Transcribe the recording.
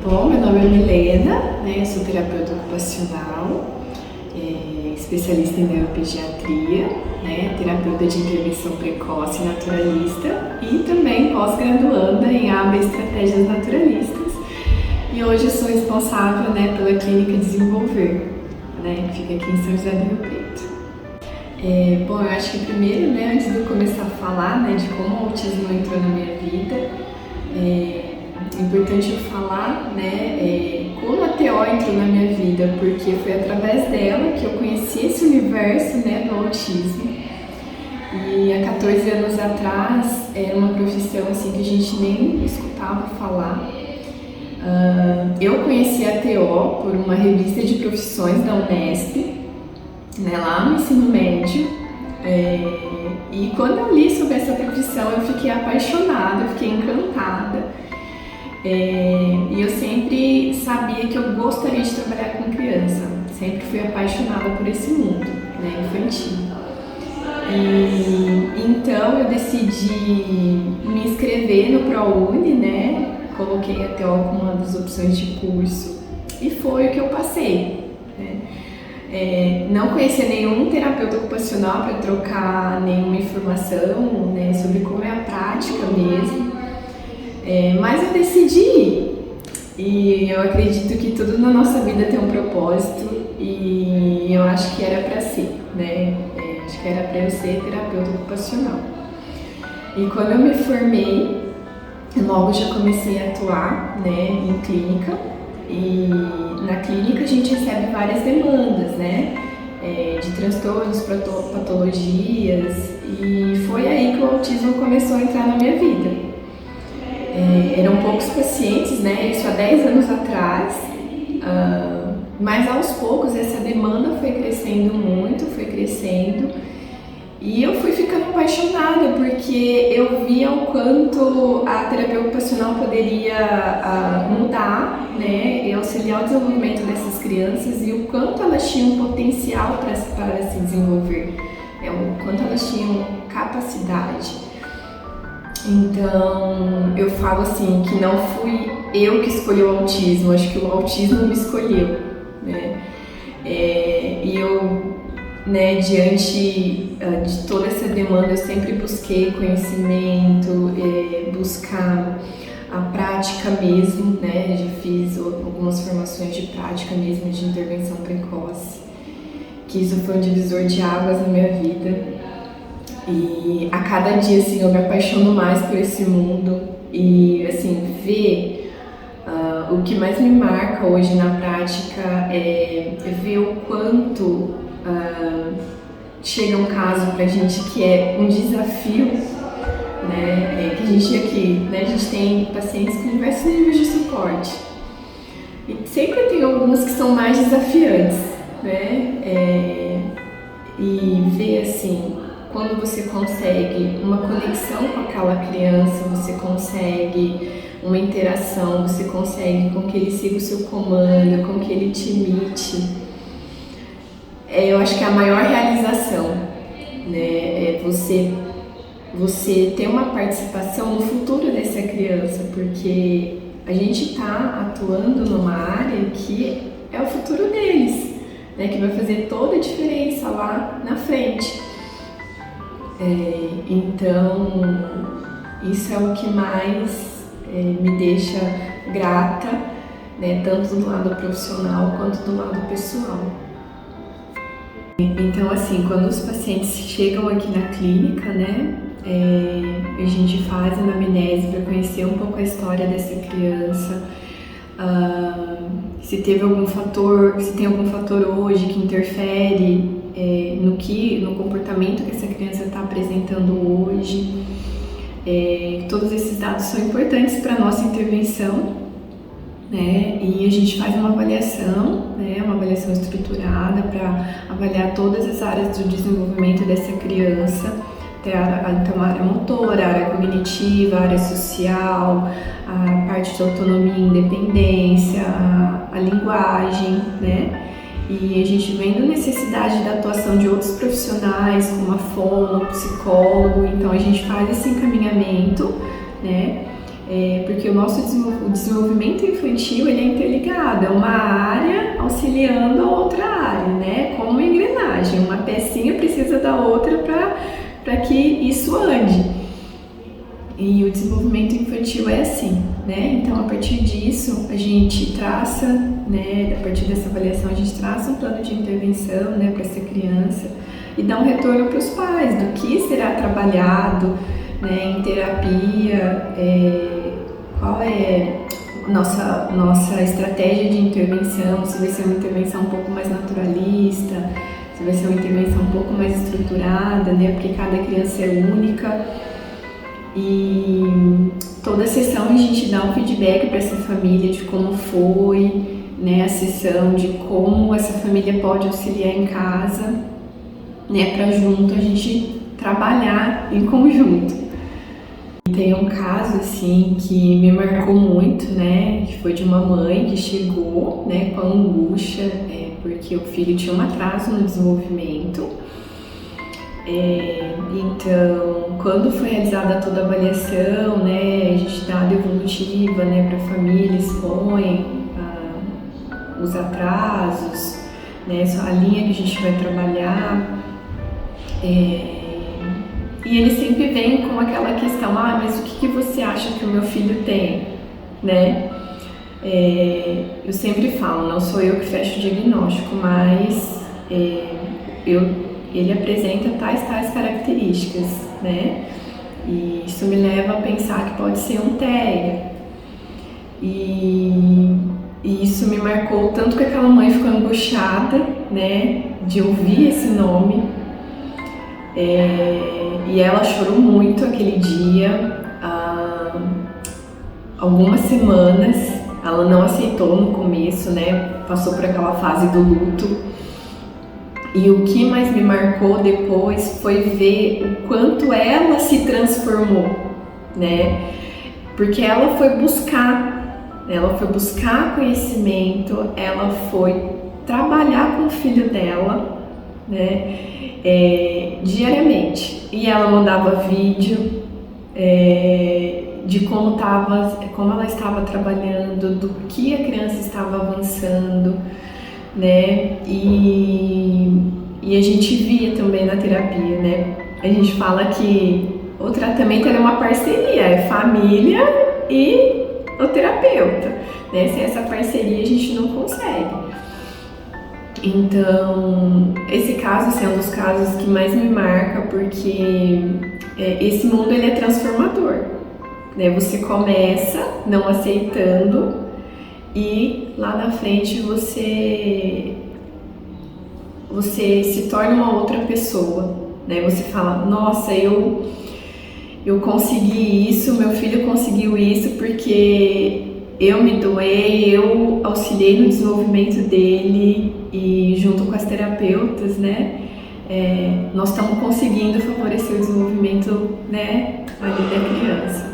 Bom, meu nome é Milena, né? Eu sou terapeuta ocupacional, especialista em neuropediatria, né? Terapeuta de intervenção precoce e naturalista e também pós-graduanda em AB Estratégias Naturalistas. E hoje eu sou responsável, né, pela Clínica Desenvolver, né, que fica aqui em São José do Rio Preto. Bom, eu acho que primeiro, né, antes de eu começar a falar, né, de como o autismo entrou na minha vida, é importante eu falar, né, como a TO entrou na minha vida, porque foi através dela que eu conheci esse universo, né, do autismo. E há 14 anos atrás era uma profissão assim que a gente nem escutava falar. Eu conheci a TO por uma revista de profissões da Unesp, né, lá no ensino médio, e quando eu li sobre essa profissão eu fiquei apaixonada, eu fiquei encantada, e eu sempre sabia que eu gostaria de trabalhar com criança, sempre fui apaixonada por esse mundo, né, infantil. E então eu decidi me inscrever no ProUni, né, coloquei a TO como uma das opções de curso e foi o que eu passei, né. Não conhecia nenhum terapeuta ocupacional para trocar nenhuma informação, né, sobre como é a prática mesmo, mas eu decidi ir. E eu acredito que tudo na nossa vida tem um propósito e eu acho que era para ser, né? Acho que era para eu ser terapeuta ocupacional. E quando eu me formei, logo já comecei a atuar, né, em clínica. E na clínica a gente recebe várias demandas, né, de transtornos, patologias, e foi aí que o autismo começou a entrar na minha vida. Eram poucos pacientes, né, isso há 10 anos atrás, mas aos poucos essa demanda foi crescendo muito, e eu fui ficando apaixonada porque eu via o quanto a terapia ocupacional poderia mudar, né, e auxiliar o desenvolvimento dessas crianças e o quanto elas tinham potencial para se desenvolver, o quanto elas tinham capacidade. Então eu falo assim que não fui eu que escolhi o autismo, acho que o autismo me escolheu, né? E eu, né, diante de toda essa demanda, eu sempre busquei conhecimento, buscar a prática mesmo, né? Já fiz algumas formações de prática mesmo, de intervenção precoce, que isso foi um divisor de águas na minha vida. E a cada dia, assim, eu me apaixono mais por esse mundo e, assim, ver o que mais me marca hoje na prática é ver o quanto chega um caso pra gente que é um desafio, né, que a gente aqui, né, a gente tem pacientes com diversos níveis de suporte e sempre tem alguns que são mais desafiantes, né, e ver, assim, quando você consegue uma conexão com aquela criança, você consegue uma interação, você consegue com que ele siga o seu comando, com que ele te imite. Eu acho que é a maior realização, né? Você ter uma participação no futuro dessa criança, porque a gente está atuando numa área que é o futuro deles, né? Que vai fazer toda a diferença lá na frente. Então, isso é o que mais me deixa grata, né, tanto do lado profissional quanto do lado pessoal. Então, assim, quando os pacientes chegam aqui na clínica, né, a gente faz a anamnese para conhecer um pouco a história dessa criança, se tem algum fator hoje que interfere no comportamento que essa criança está apresentando hoje. Todos esses dados são importantes para a nossa intervenção, né? E a gente faz uma avaliação, né? Uma avaliação estruturada para avaliar todas as áreas do desenvolvimento dessa criança, então a área motora, a área cognitiva, a área social, a parte de autonomia e independência, a linguagem, né? E a gente vendo necessidade da atuação de outros profissionais, como a fono, psicólogo, então a gente faz esse encaminhamento, né, porque o nosso o desenvolvimento infantil ele é interligado, é uma área auxiliando a outra área, né? Como uma engrenagem, uma pecinha precisa da outra para que isso ande. E o desenvolvimento infantil é assim, né? Então, a partir disso, a gente traça, né? A partir dessa avaliação, a gente traça um plano de intervenção, né? Para essa criança e dá um retorno para os pais do que será trabalhado, né? Em terapia, qual é nossa estratégia de intervenção, se vai ser uma intervenção um pouco mais naturalista, se vai ser uma intervenção um pouco mais estruturada, né? Porque cada criança é única. E toda sessão a gente dá um feedback para essa família de como foi, né, a sessão, de como essa família pode auxiliar em casa, né, para junto a gente trabalhar em conjunto. Tem um caso assim que me marcou muito, né, que foi de uma mãe que chegou, né, com angústia, porque o filho tinha um atraso no desenvolvimento. Então, quando foi realizada toda a avaliação, né, a gente dá a devolutiva, né, para a família, expõe os atrasos, né, a linha que a gente vai trabalhar, e ele sempre vem com aquela questão, mas o que você acha que o meu filho tem, né? Eu sempre falo, não sou eu que fecho o diagnóstico, mas ele apresenta tais características, né? E isso me leva a pensar que pode ser um TEA. E isso me marcou tanto que aquela mãe ficou angustiada, né? De ouvir esse nome. E ela chorou muito aquele dia, algumas semanas. Ela não aceitou no começo, né? Passou por aquela fase do luto. E o que mais me marcou depois foi ver o quanto ela se transformou, né? Porque ela foi buscar conhecimento, ela foi trabalhar com o filho dela, né? Diariamente. E ela mandava vídeo de como ela estava trabalhando, do que a criança estava avançando, né? E a gente via também na terapia, né? A gente fala que o tratamento é uma parceria, é família e o terapeuta, né? Sem essa parceria a gente não consegue. Então, esse caso assim, é um dos casos que mais me marca, porque esse mundo ele é transformador, né? Você começa não aceitando e lá na frente você se torna uma outra pessoa, né? Você fala, nossa, eu consegui isso, meu filho conseguiu isso porque eu me doei, eu auxiliei no desenvolvimento dele e junto com as terapeutas, né? Nós estamos conseguindo favorecer o desenvolvimento, né, ali da criança.